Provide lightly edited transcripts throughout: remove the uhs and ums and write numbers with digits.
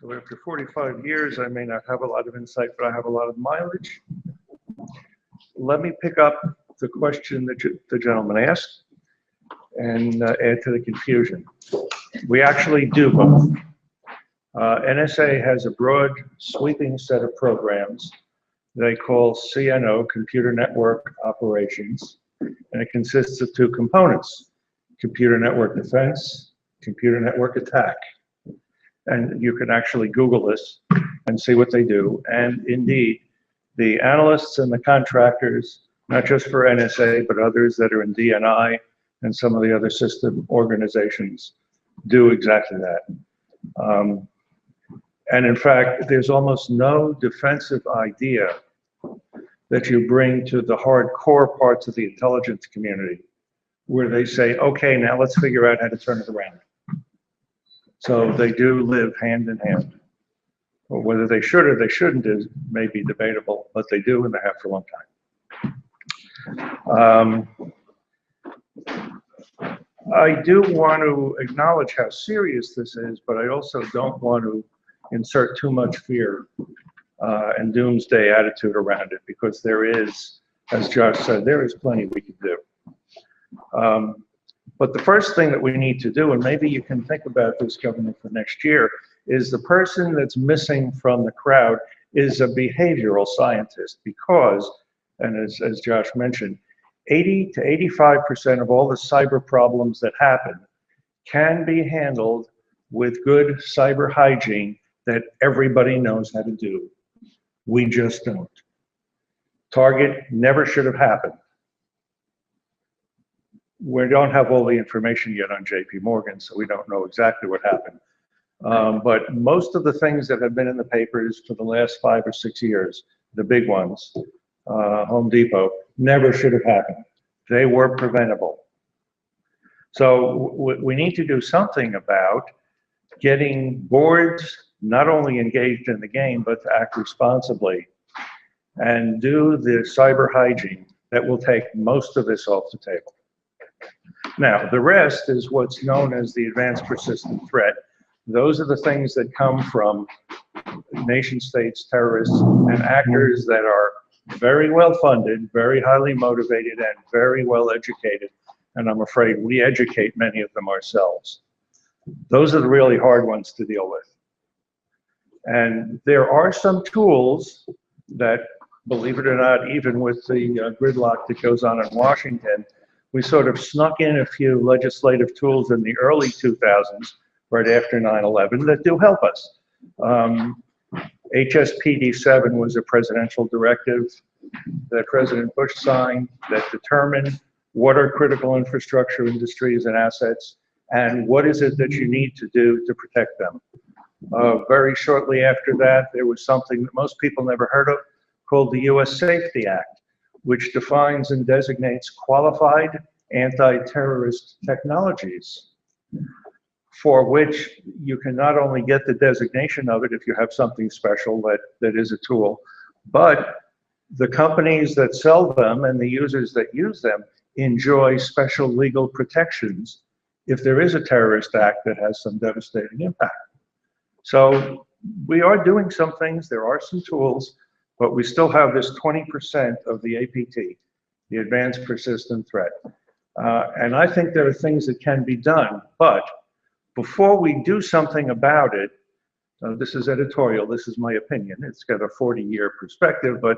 So after 45 years, I may not have a lot of insight, but I have a lot of mileage. Let me pick up the question that the gentleman asked and add to the confusion. We actually do both. NSA has a broad, sweeping set of programs they call CNO, Computer Network Operations, and it consists of two components: Computer Network Defense, Computer Network Attack. And you can actually Google this and see what they do. And indeed, the analysts and the contractors, not just for NSA, but others that are in DNI and some of the other system organizations, do exactly that. And in fact, there's almost no defensive idea that you bring to the hardcore parts of the intelligence community where they say, okay, now let's figure out how to turn it around. So they do live hand in hand. Well, whether they should or they shouldn't is maybe debatable, but they do, and they have for a long time. I do want to acknowledge how serious this is, but I also don't want to insert too much fear and doomsday attitude around it, because there is, as Josh said, there is plenty we can do. But the first thing that we need to do, and maybe you can think about this, Governor, for next year, is the person that's missing from the crowd is a behavioral scientist, because, and as Josh mentioned, 80 to 85% of all the cyber problems that happen can be handled with good cyber hygiene that everybody knows how to do. We just don't. Target never should have happened. We don't have all the information yet on JP Morgan, so we don't know exactly what happened. But most of the things that have been in the papers for the last 5 or 6 years, the big ones, Home Depot, never should have happened. They were preventable. So we need to do something about getting boards not only engaged in the game, but to act responsibly and do the cyber hygiene that will take most of this off the table. Now, the rest is what's known as the advanced persistent threat. Those are the things that come from nation states, terrorists, and actors that are very well funded, very highly motivated, and very well educated. And I'm afraid we educate many of them ourselves. Those are the really hard ones to deal with. And there are some tools that, believe it or not, even with the gridlock that goes on in Washington, we sort of snuck in a few legislative tools in the early 2000s, right after 9/11, that do help us. HSPD7 was a presidential directive that President Bush signed that determined what are critical infrastructure industries and assets, and what is it that you need to do to protect them. Very shortly after that, there was something that most people never heard of called the U.S. Safety Act, which defines and designates qualified anti-terrorist technologies, for which you can not only get the designation of it if you have something special that is a tool, but the companies that sell them and the users that use them enjoy special legal protections if there is a terrorist act that has some devastating impact. So we are doing some things, there are some tools, but we still have this 20% of the APT, the advanced persistent threat. And I think there are things that can be done, but before we do something about it, this is editorial, this is my opinion, it's got a 40-year perspective, but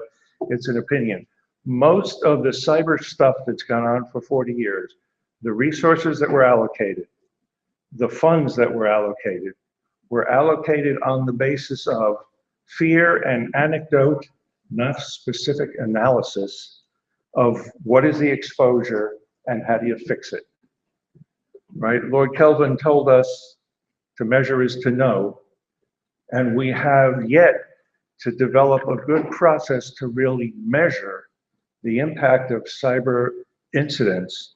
it's an opinion. Most of the cyber stuff that's gone on for 40 years, the resources that were allocated, the funds that were allocated on the basis of fear and anecdote, not specific analysis of what is the exposure and how do you fix it, right? Lord Kelvin told us to measure is to know, and we have yet to develop a good process to really measure the impact of cyber incidents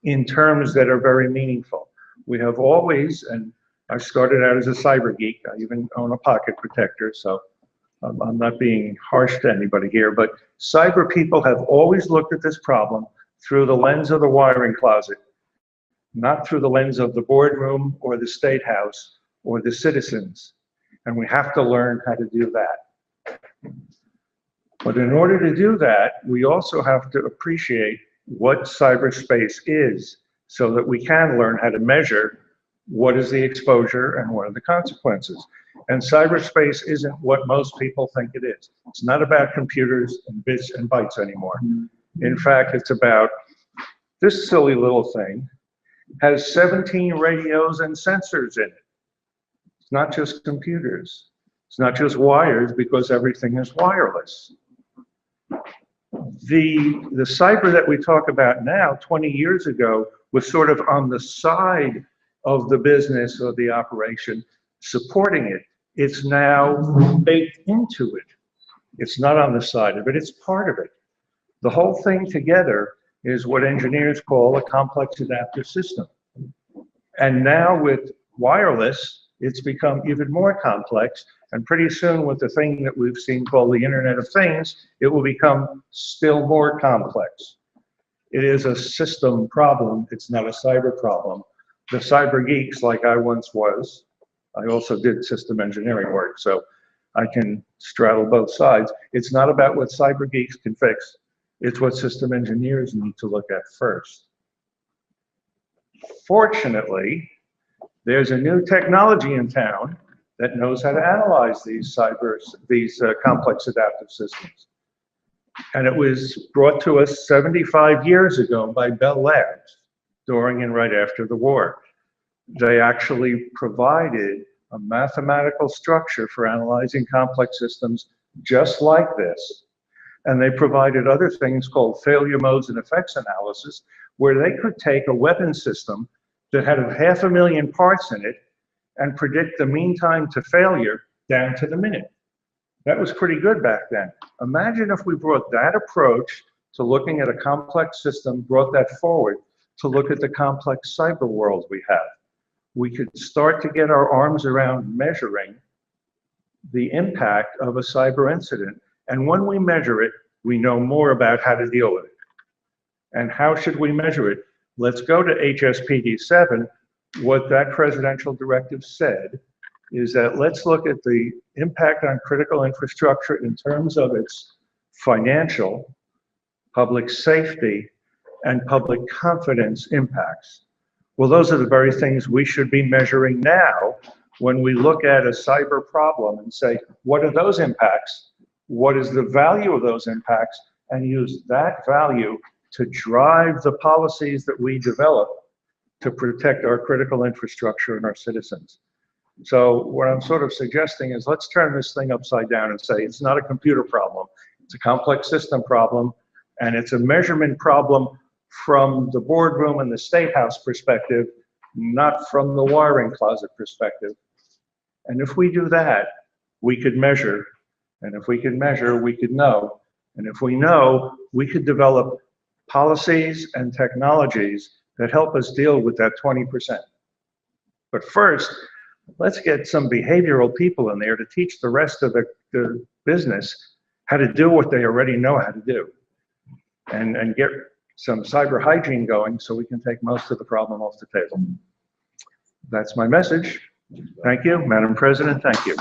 in terms that are very meaningful. We have always, and I started out as a cyber geek, I even own a pocket protector, so I'm not being harsh to anybody here, but cyber people have always looked at this problem through the lens of the wiring closet, not through the lens of the boardroom or the state house or the citizens. And we have to learn how to do that. But in order to do that, we also have to appreciate what cyberspace is so that we can learn how to measure what is the exposure and what are the consequences. And cyberspace isn't what most people think it is. It's not about computers and bits and bytes anymore. In fact, it's about this silly little thing has 17 radios and sensors in it. It's not just computers. It's not just wires, because everything is wireless. The cyber that we talk about now, 20 years ago, was sort of on the side of the business or the operation, supporting it. It's now baked into it. It's not on the side of it, it's part of it. The whole thing together is what engineers call a complex adaptive system. And now with wireless, it's become even more complex. And pretty soon with the thing that we've seen called the Internet of Things, it will become still more complex. It is a system problem, it's not a cyber problem. The cyber geeks, like I once was, I also did system engineering work, so I can straddle both sides. It's not about what cyber geeks can fix. It's what system engineers need to look at first. Fortunately, there's a new technology in town that knows how to analyze these complex adaptive systems. And it was brought to us 75 years ago by Bell Labs during and right after the war. They actually provided a mathematical structure for analyzing complex systems just like this. And they provided other things called failure modes and effects analysis, where they could take a weapon system that had 500,000 parts in it and predict the mean time to failure down to the minute. That was pretty good back then. Imagine if we brought that approach to looking at a complex system, brought that forward to look at the complex cyber world we have. We could start to get our arms around measuring the impact of a cyber incident. And when we measure it, we know more about how to deal with it. And how should we measure it? Let's go to HSPD 7. What that presidential directive said is that let's look at the impact on critical infrastructure in terms of its financial, public safety, and public confidence impacts. Well, those are the very things we should be measuring now when we look at a cyber problem and say, what are those impacts? What is the value of those impacts? And use that value to drive the policies that we develop to protect our critical infrastructure and our citizens. So what I'm sort of suggesting is let's turn this thing upside down and say it's not a computer problem. It's a complex system problem, and it's a measurement problem from the boardroom and the State House perspective, not from the wiring closet perspective. And if we do that, we could measure. And if we can measure, we could know. And if we know, we could develop policies and technologies that help us deal with that 20%. But first, let's get some behavioral people in there to teach the rest of the business how to do what they already know how to do. And get some cyber hygiene going so we can take most of the problem off the table. That's my message. Thank you, Madam President, thank you.